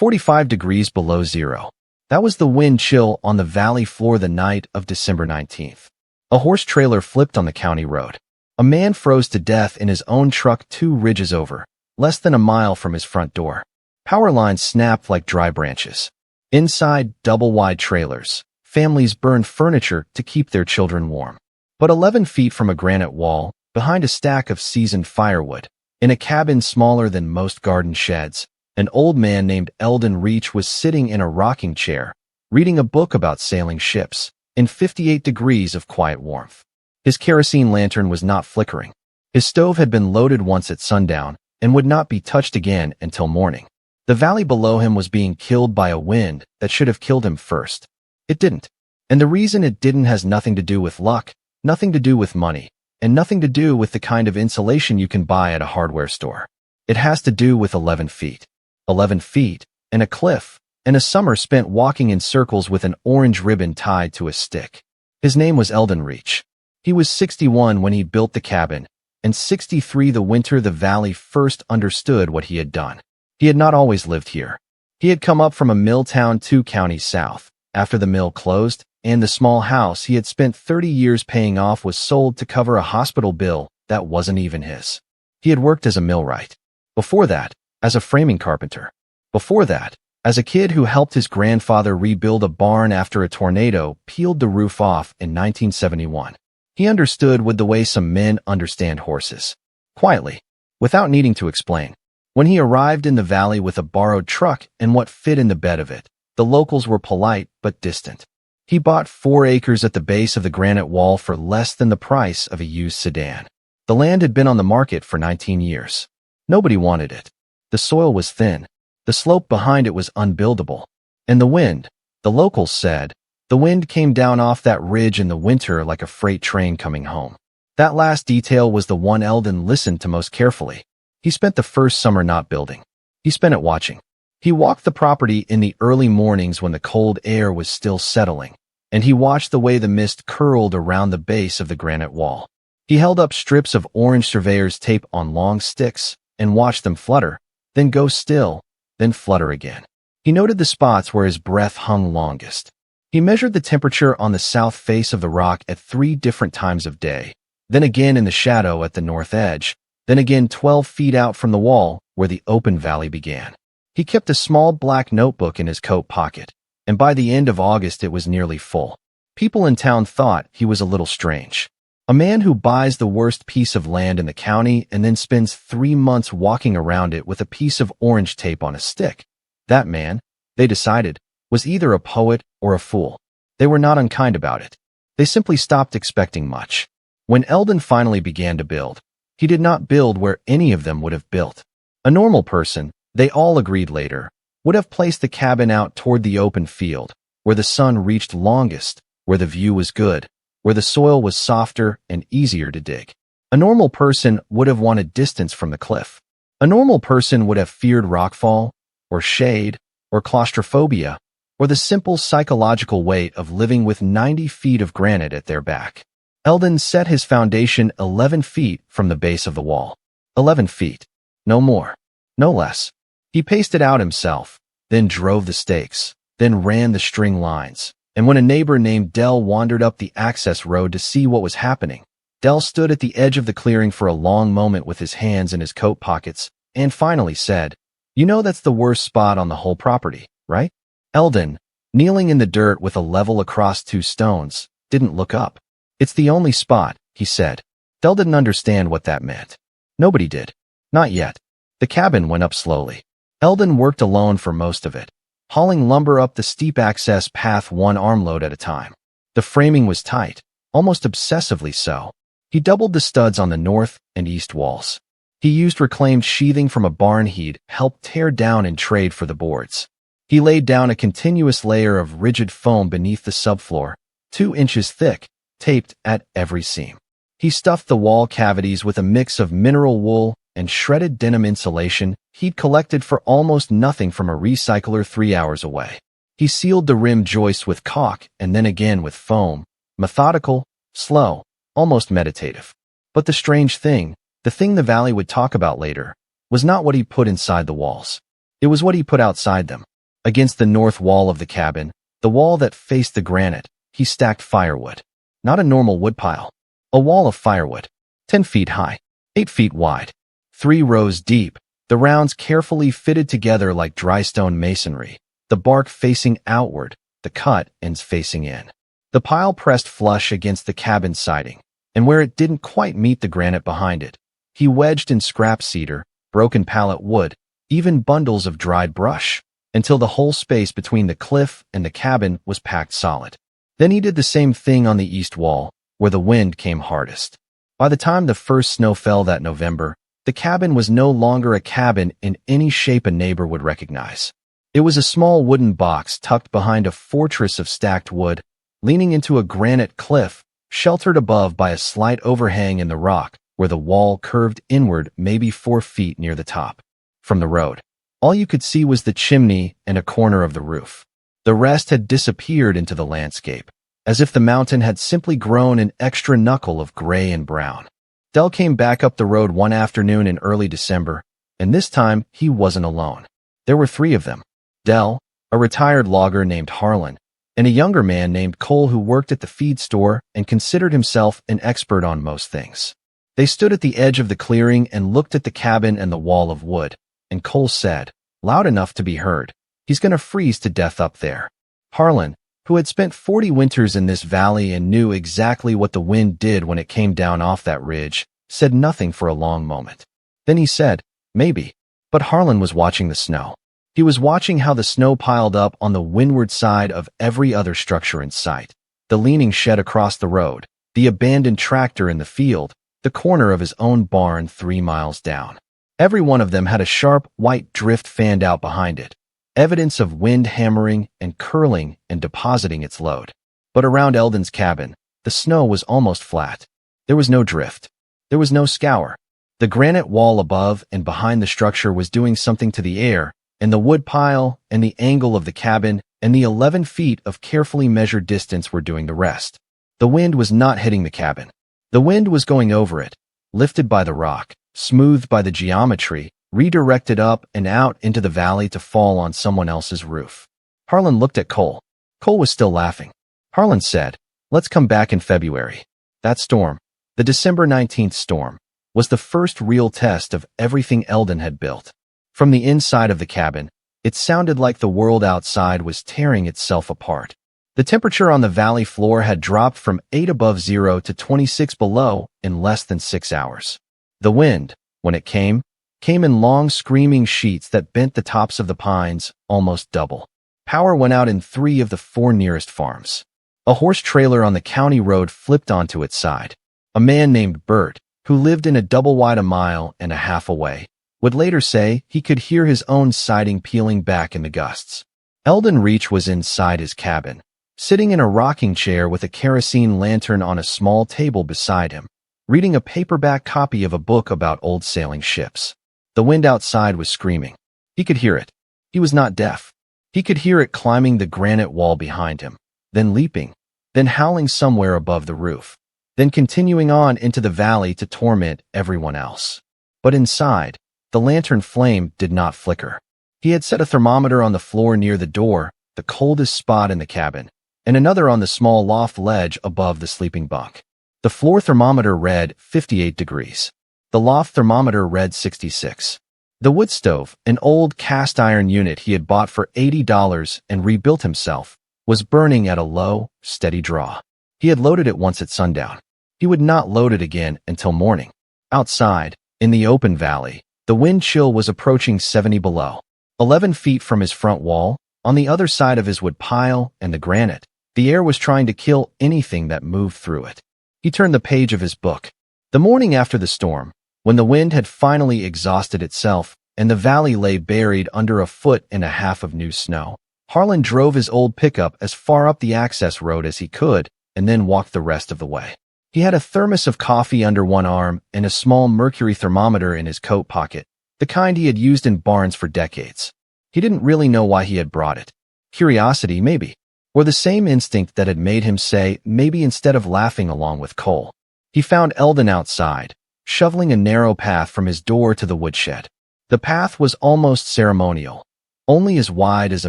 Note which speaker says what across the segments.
Speaker 1: 45 degrees below zero. That was the wind chill on the valley floor the night of December 19th. A horse trailer flipped on the county road. A man froze to death in his own truck 2 ridges over, less than a mile from his front door. Power lines snapped like dry branches. Inside double-wide trailers, families burned furniture to keep their children warm. But 11 feet from a granite wall, behind a stack of seasoned firewood, in a cabin smaller than most garden sheds, an old man named Eldon Reach was sitting in a rocking chair, reading a book about sailing ships, in 58 degrees of quiet warmth. His kerosene lantern was not flickering. His stove had been loaded once at sundown and would not be touched again until morning. The valley below him was being killed by a wind that should have killed him first. It didn't. And the reason it didn't has nothing to do with luck, nothing to do with money, and nothing to do with the kind of insulation you can buy at a hardware store. It has to do with 11 feet. 11 feet, and a cliff, and a summer spent walking in circles with an orange ribbon tied to a stick. His name was Eldon Reach. He was 61 when he built the cabin, and 63 the winter the valley first understood what he had done. He had not always lived here. He had come up from a mill town 2 counties south. After the mill closed, and the small house he had spent 30 years paying off was sold to cover a hospital bill that wasn't even his. He had worked as a millwright. Before that, as a framing carpenter. Before that, as a kid who helped his grandfather rebuild a barn after a tornado peeled the roof off in 1971. He understood with the way some men understand horses. Quietly, without needing to explain. When he arrived in the valley with a borrowed truck and what fit in the bed of it, the locals were polite but distant. He bought 4 acres at the base of the granite wall for less than the price of a used sedan. The land had been on the market for 19 years. Nobody wanted it. The soil was thin. The slope behind it was unbuildable. And the wind, the locals said, the wind came down off that ridge in the winter like a freight train coming home. That last detail was the one Eldon listened to most carefully. He spent the first summer not building. He spent it watching. He walked the property in the early mornings when the cold air was still settling, and he watched the way the mist curled around the base of the granite wall. He held up strips of orange surveyor's tape on long sticks and watched them flutter, then go still, then flutter again. He noted the spots where his breath hung longest. He measured the temperature on the south face of the rock at 3 different times of day, then again in the shadow at the north edge, then again 12 feet out from the wall where the open valley began. He kept a small black notebook in his coat pocket, and by the end of August it was nearly full. People in town thought he was a little strange. A man who buys the worst piece of land in the county and then spends 3 months walking around it with a piece of orange tape on a stick. That man, they decided, was either a poet or a fool. They were not unkind about it. They simply stopped expecting much. When Eldon finally began to build, he did not build where any of them would have built. A normal person, they all agreed later, would have placed the cabin out toward the open field, where the sun reached longest, where the view was good, where the soil was softer and easier to dig. A normal person would have wanted distance from the cliff. A normal person would have feared rockfall, or shade, or claustrophobia, or the simple psychological weight of living with 90 feet of granite at their back. Eldon set his foundation 11 feet from the base of the wall. 11 feet. No more. No less. He paced it out himself, then drove the stakes, then ran the string lines. And when a neighbor named Dell wandered up the access road to see what was happening, Dell stood at the edge of the clearing for a long moment with his hands in his coat pockets, and finally said, "You know that's the worst spot on the whole property, right?" Eldon, kneeling in the dirt with a level across 2 stones, didn't look up. "It's the only spot," he said. Dell didn't understand what that meant. Nobody did. Not yet. The cabin went up slowly. Eldon worked alone for most of it, hauling lumber up the steep access path 1 armload at a time. The framing was tight, almost obsessively so. He doubled the studs on the north and east walls. He used reclaimed sheathing from a barn he'd helped tear down in trade for the boards. He laid down a continuous layer of rigid foam beneath the subfloor, 2 inches thick, taped at every seam. He stuffed the wall cavities with a mix of mineral wool and shredded denim insulation he'd collected for almost nothing from a recycler 3 hours away. He sealed the rim joists with caulk and then again with foam, methodical, slow, almost meditative. But the strange thing, the thing the valley would talk about later, was not what he put inside the walls. It was what he put outside them. Against the north wall of the cabin, the wall that faced the granite, he stacked firewood. Not a normal woodpile. A wall of firewood, 10 feet high, 8 feet wide, 3 rows deep, the rounds carefully fitted together like dry stone masonry, the bark facing outward, the cut ends facing in. The pile pressed flush against the cabin siding, and where it didn't quite meet the granite behind it, he wedged in scrap cedar, broken pallet wood, even bundles of dried brush, until the whole space between the cliff and the cabin was packed solid. Then he did the same thing on the east wall, where the wind came hardest. By the time the first snow fell that November, the cabin was no longer a cabin in any shape a neighbor would recognize. It was a small wooden box tucked behind a fortress of stacked wood, leaning into a granite cliff, sheltered above by a slight overhang in the rock where the wall curved inward maybe 4 feet near the top. From the road, all you could see was the chimney and a corner of the roof. The rest had disappeared into the landscape, as if the mountain had simply grown an extra knuckle of gray and brown. Dell came back up the road one afternoon in early December, and this time he wasn't alone. There were 3 of them. Dell, a retired logger named Harlan, and a younger man named Cole who worked at the feed store and considered himself an expert on most things. They stood at the edge of the clearing and looked at the cabin and the wall of wood, and Cole said, loud enough to be heard, "He's gonna freeze to death up there." Harlan, who had spent 40 winters in this valley and knew exactly what the wind did when it came down off that ridge, said nothing for a long moment. Then he said, "Maybe." But Harlan was watching the snow. He was watching how the snow piled up on the windward side of every other structure in sight. The leaning shed across the road, the abandoned tractor in the field, the corner of his own barn 3 miles down. Every one of them had a sharp, white drift fanned out behind it, evidence of wind hammering and curling and depositing its load. But around Eldon's cabin, the snow was almost flat. There was no drift. There was no scour. The granite wall above and behind the structure was doing something to the air, and the wood pile and the angle of the cabin and the 11 feet of carefully measured distance were doing the rest. The wind was not hitting the cabin. The wind was going over it, lifted by the rock, smoothed by the geometry, redirected up and out into the valley to fall on someone else's roof. Harlan looked at Cole. Cole was still laughing. Harlan said, "Let's come back in February." That storm, the December 19th storm, was the first real test of everything Eldon had built. From the inside of the cabin, it sounded like the world outside was tearing itself apart. The temperature on the valley floor had dropped from 8 above 0 to 26 below in less than 6 hours. The wind, when it came in long screaming sheets that bent the tops of the pines almost double. Power went out in 3 of the 4 nearest farms. A horse trailer on the county road flipped onto its side. A man named Bert, who lived in a double-wide a mile and a half away, would later say he could hear his own siding peeling back in the gusts. Eldon Reach was inside his cabin, sitting in a rocking chair with a kerosene lantern on a small table beside him, reading a paperback copy of a book about old sailing ships. The wind outside was screaming. He could hear it. He was not deaf. He could hear it climbing the granite wall behind him, then leaping, then howling somewhere above the roof, then continuing on into the valley to torment everyone else. But inside, the lantern flame did not flicker. He had set a thermometer on the floor near the door, the coldest spot in the cabin, and another on the small loft ledge above the sleeping bunk. The floor thermometer read 58 degrees. The loft thermometer read 66. The wood stove, an old cast-iron unit he had bought for $80 and rebuilt himself, was burning at a low, steady draw. He had loaded it once at sundown. He would not load it again until morning. Outside, in the open valley, the wind chill was approaching 70 below. 11 feet from his front wall, on the other side of his wood pile and the granite, the air was trying to kill anything that moved through it. He turned the page of his book. The morning after the storm, when the wind had finally exhausted itself and the valley lay buried under 1.5 feet of new snow, Harlan drove his old pickup as far up the access road as he could and then walked the rest of the way. He had a thermos of coffee under one arm and a small mercury thermometer in his coat pocket, the kind he had used in barns for decades. He didn't really know why he had brought it. Curiosity, maybe, or the same instinct that had made him say maybe instead of laughing along with Cole. He found Eldon outside, shoveling a narrow path from his door to the woodshed. The path was almost ceremonial. only as wide as a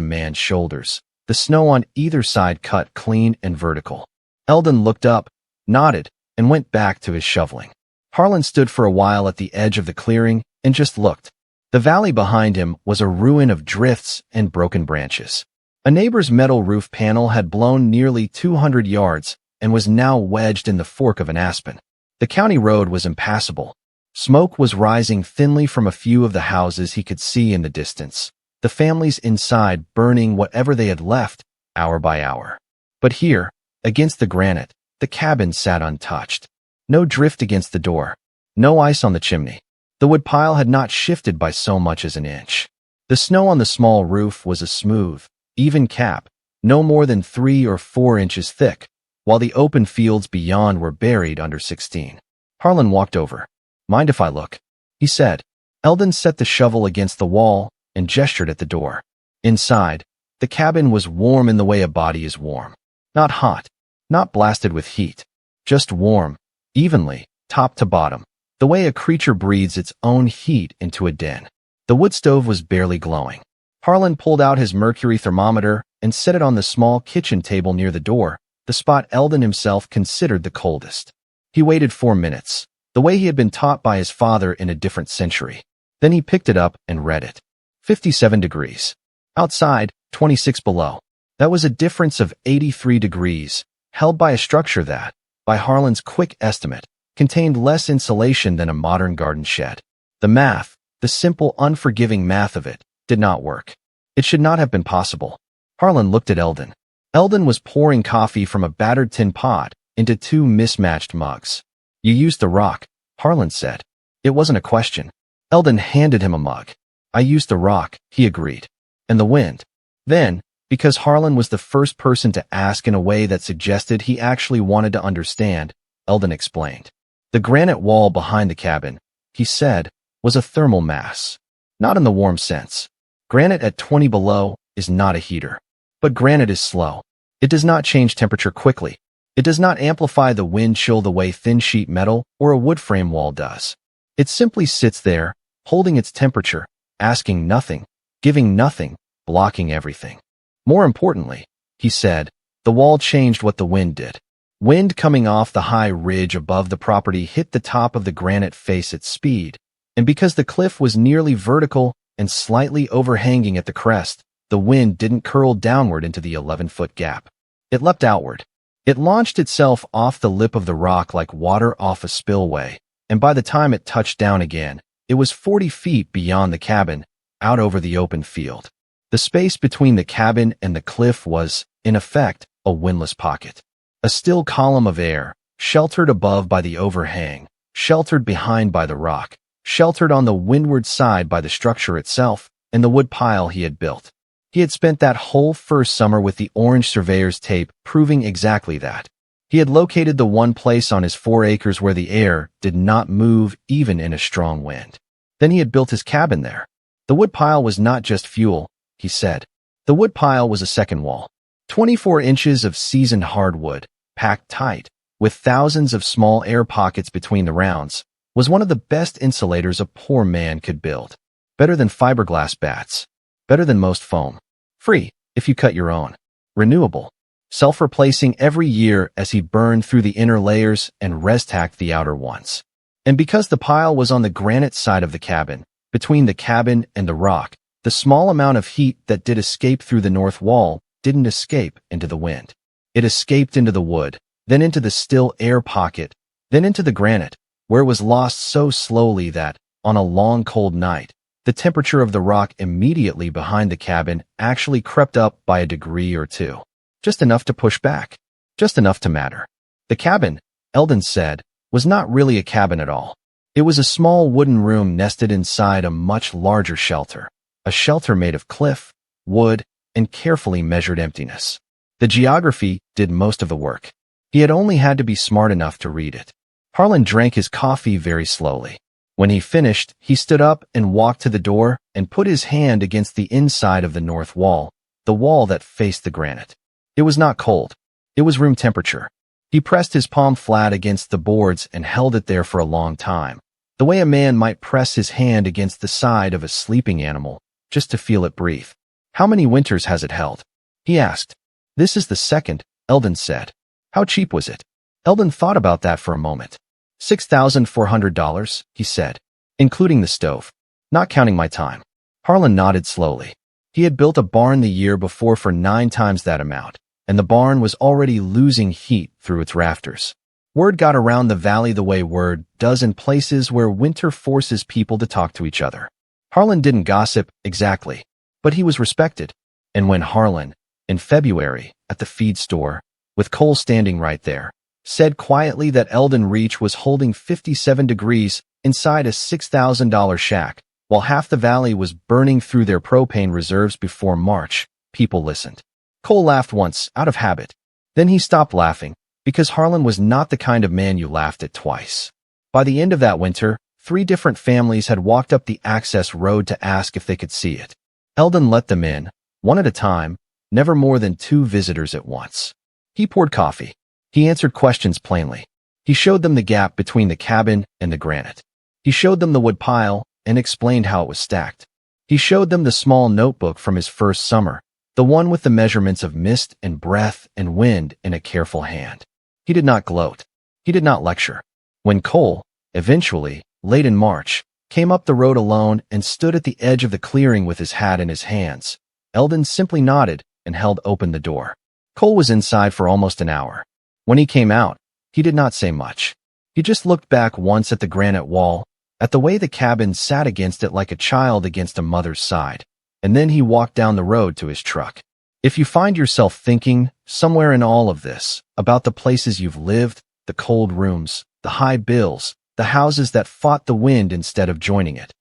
Speaker 1: man's shoulders, the snow on either side cut clean and vertical. Eldon looked up, nodded, and went back to his shoveling. Harlan stood for a while at the edge of the clearing and just looked. The valley behind him was a ruin of drifts and broken branches. A neighbor's metal roof panel had blown nearly 200 yards and was now wedged in the fork of an aspen. The county road was impassable. Smoke was rising thinly from a few of the houses he could see in the distance, the families inside burning whatever they had left, hour by hour. But here, against the granite, the cabin sat untouched. No drift against the door, no ice on the chimney. The wood pile had not shifted by so much as an inch. The snow on the small roof was a smooth, even cap, no more than 3 or 4 inches thick, while the open fields beyond were buried under 16. Harlan walked over. "Mind if I look?" he said. Eldon set the shovel against the wall and gestured at the door. Inside, the cabin was warm in the way a body is warm. Not hot, not blasted with heat, just warm, evenly, top to bottom, the way a creature breathes its own heat into a den. The wood stove was barely glowing. Harlan pulled out his mercury thermometer and set it on the small kitchen table near the door, the spot Eldon himself considered the coldest. He waited 4 minutes, the way he had been taught by his father in a different century. Then he picked it up and read it. 57 degrees. Outside, 26 below. That was a difference of 83 degrees, held by a structure that, by Harlan's quick estimate, contained less insulation than a modern garden shed. The math, the simple, unforgiving math of it, did not work. It should not have been possible. Harlan looked at Eldon. Eldon was pouring coffee from a battered tin pot into 2 mismatched mugs. "You used the rock," Harlan said. It wasn't a question. Eldon handed him a mug. "I used the rock," he agreed. "And the wind." Then, because Harlan was the first person to ask in a way that suggested he actually wanted to understand, Eldon explained. "The granite wall behind the cabin," he said, "was a thermal mass. Not in the warm sense. Granite at 20 below is not a heater. But granite is slow. It does not change temperature quickly. It does not amplify the wind chill the way thin sheet metal or a wood frame wall does. It simply sits there, holding its temperature, asking nothing, giving nothing, blocking everything. More importantly," he said, "the wall changed what the wind did. Wind coming off the high ridge above the property hit the top of the granite face at speed, and because the cliff was nearly vertical and slightly overhanging at the crest, the wind didn't curl downward into the 11-foot gap. It leapt outward. It launched itself off the lip of the rock like water off a spillway, and by the time it touched down again, it was 40 feet beyond the cabin, out over the open field. The space between the cabin and the cliff was, in effect, a windless pocket. A still column of air, sheltered above by the overhang, sheltered behind by the rock, sheltered on the windward side by the structure itself and the wood pile he had built. He had spent that whole first summer with the orange surveyor's tape proving exactly that. He had located the one place on his 4 acres where the air did not move even in a strong wind. Then he had built his cabin there. The wood pile was not just fuel, he said. The wood pile was a second wall. 24 inches of seasoned hardwood, packed tight, with thousands of small air pockets between the rounds, was one of the best insulators a poor man could build. Better than fiberglass bats. Better than most foam. Free, if you cut your own. Renewable. Self-replacing every year as he burned through the inner layers and res-tacked the outer ones. And because the pile was on the granite side of the cabin, between the cabin and the rock, the small amount of heat that did escape through the north wall didn't escape into the wind. It escaped into the wood, then into the still air pocket, then into the granite, where it was lost so slowly that, on a long cold night, the temperature of the rock immediately behind the cabin actually crept up by a degree or 2. Just enough to push back. Just enough to matter. The cabin, Eldon said, was not really a cabin at all. It was a small wooden room nested inside a much larger shelter. A shelter made of cliff, wood, and carefully measured emptiness. The geography did most of the work. He had only had to be smart enough to read it. Harlan drank his coffee very slowly. When he finished, he stood up and walked to the door and put his hand against the inside of the north wall, the wall that faced the granite. It was not cold. It was room temperature. He pressed his palm flat against the boards and held it there for a long time, the way a man might press his hand against the side of a sleeping animal, just to feel it breathe. How many winters has it held? He asked. This is the second, Eldon said. How cheap was it? Eldon thought about that for a moment. $6,400, he said, including the stove, not counting my time. Harlan nodded slowly. He had built a barn the year before for 9 times that amount, and the barn was already losing heat through its rafters. Word got around the valley the way word does in places where winter forces people to talk to each other. Harlan didn't gossip exactly, but he was respected. And when Harlan, in February, at the feed store, with Cole standing right there, said quietly that Eldon Reach was holding 57 degrees inside a $6,000 shack, while half the valley was burning through their propane reserves before March, people listened. Cole laughed once, out of habit. Then he stopped laughing, because Harlan was not the kind of man you laughed at twice. By the end of that winter, 3 different families had walked up the access road to ask if they could see it. Eldon let them in, one at a time, never more than 2 visitors at once. He poured coffee. He answered questions plainly. He showed them the gap between the cabin and the granite. He showed them the wood pile and explained how it was stacked. He showed them the small notebook from his first summer, the one with the measurements of mist and breath and wind in a careful hand. He did not gloat. He did not lecture. When Cole, eventually, late in March, came up the road alone and stood at the edge of the clearing with his hat in his hands, Eldon simply nodded and held open the door. Cole was inside for almost an hour. When he came out, he did not say much. He just looked back once at the granite wall, at the way the cabin sat against it like a child against a mother's side, and then he walked down the road to his truck. If you find yourself thinking, somewhere in all of this, about the places you've lived, the cold rooms, the high bills, the houses that fought the wind instead of joining it,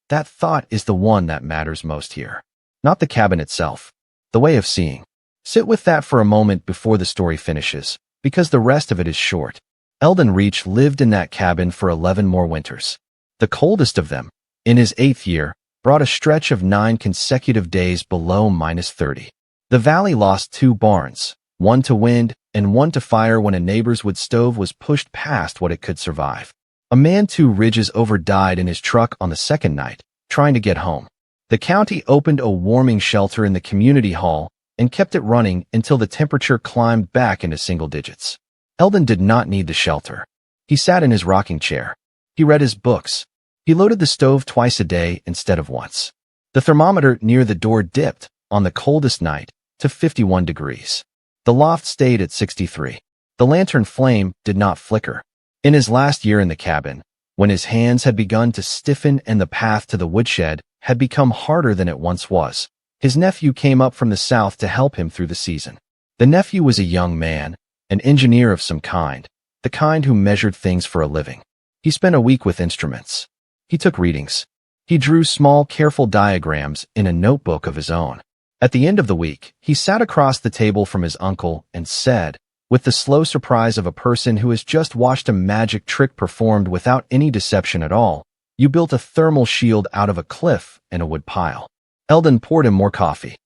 Speaker 1: that thought is the one that matters most here. Not the cabin itself, the way of seeing. Sit with that for a moment before the story finishes, because the rest of it is short. Eldon Reach lived in that cabin for 11 more winters. The coldest of them, in his 8th year, brought a stretch of 9 consecutive days below -30. The valley lost 2 barns, one to wind and one to fire when a neighbor's wood stove was pushed past what it could survive. A man 2 ridges over died in his truck on the second night, trying to get home. The county opened a warming shelter in the community hall and kept it running until the temperature climbed back into single digits. Eldon did not need the shelter. He sat in his rocking chair. He read his books. He loaded the stove twice a day instead of once. The thermometer near the door dipped, on the coldest night, to 51 degrees. The loft stayed at 63. The lantern flame did not flicker. In his last year in the cabin, when his hands had begun to stiffen and the path to the woodshed had become harder than it once was, his nephew came up from the south to help him through the season. The nephew was a young man, an engineer of some kind, the kind who measured things for a living. He spent a week with instruments. He took readings. He drew small, careful diagrams in a notebook of his own. At the end of the week, he sat across the table from his uncle and said, with the slow surprise of a person who has just watched a magic trick performed without any deception at all, "You built a thermal shield out of a cliff and a wood pile." Eldon poured him more coffee.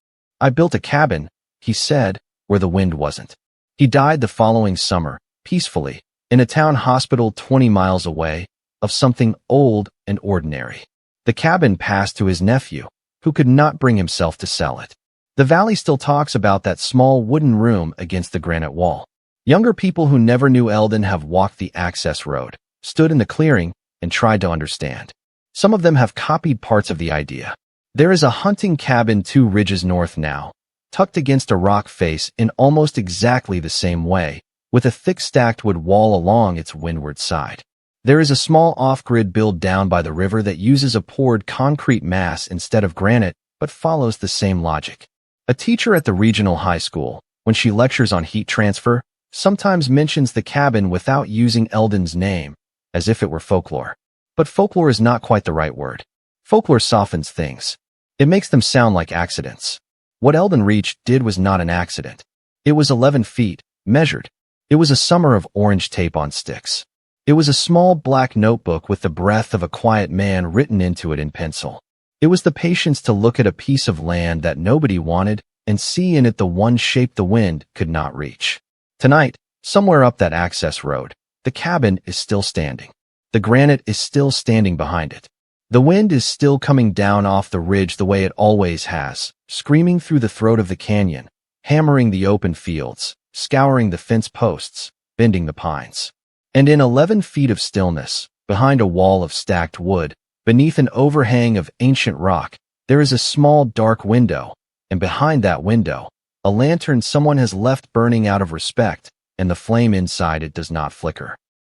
Speaker 1: "I built a cabin," he said, "where the wind wasn't." He died the following summer, peacefully, in a town hospital 20 miles away, of something old and ordinary. The cabin passed to his nephew, who could not bring himself to sell it. The valley still talks about that small wooden room against the granite wall. Younger people who never knew Eldon have walked the access road, stood in the clearing, and tried to understand. Some of them have copied parts of the idea. There is a hunting cabin 2 ridges north now, tucked against a rock face in almost exactly the same way, with a thick stacked wood wall along its windward side. There is a small off-grid build down by the river that uses a poured concrete mass instead of granite, but follows the same logic. A teacher at the regional high school, when she lectures on heat transfer, sometimes mentions the cabin without using Eldon's name, as if it were folklore. But folklore is not quite the right word. Folklore softens things. It makes them sound like accidents. What Eldon Reach did was not an accident. It was 11 feet, measured. It was a summer of orange tape on sticks. It was a small black notebook with the breath of a quiet man written into it in pencil. It was the patience to look at a piece of land that nobody wanted and see in it the one shape the wind could not reach. Tonight, somewhere up that access road, the cabin is still standing. The granite is still standing behind it. The wind is still coming down off the ridge the way it always has, screaming through the throat of the canyon, hammering the open fields, scouring the fence posts, bending the pines. And in 11 feet of stillness, behind a wall of stacked wood, beneath an overhang of ancient rock, there is a small dark window, and behind that window, a lantern someone has left burning out of respect, and the flame inside it does not flicker.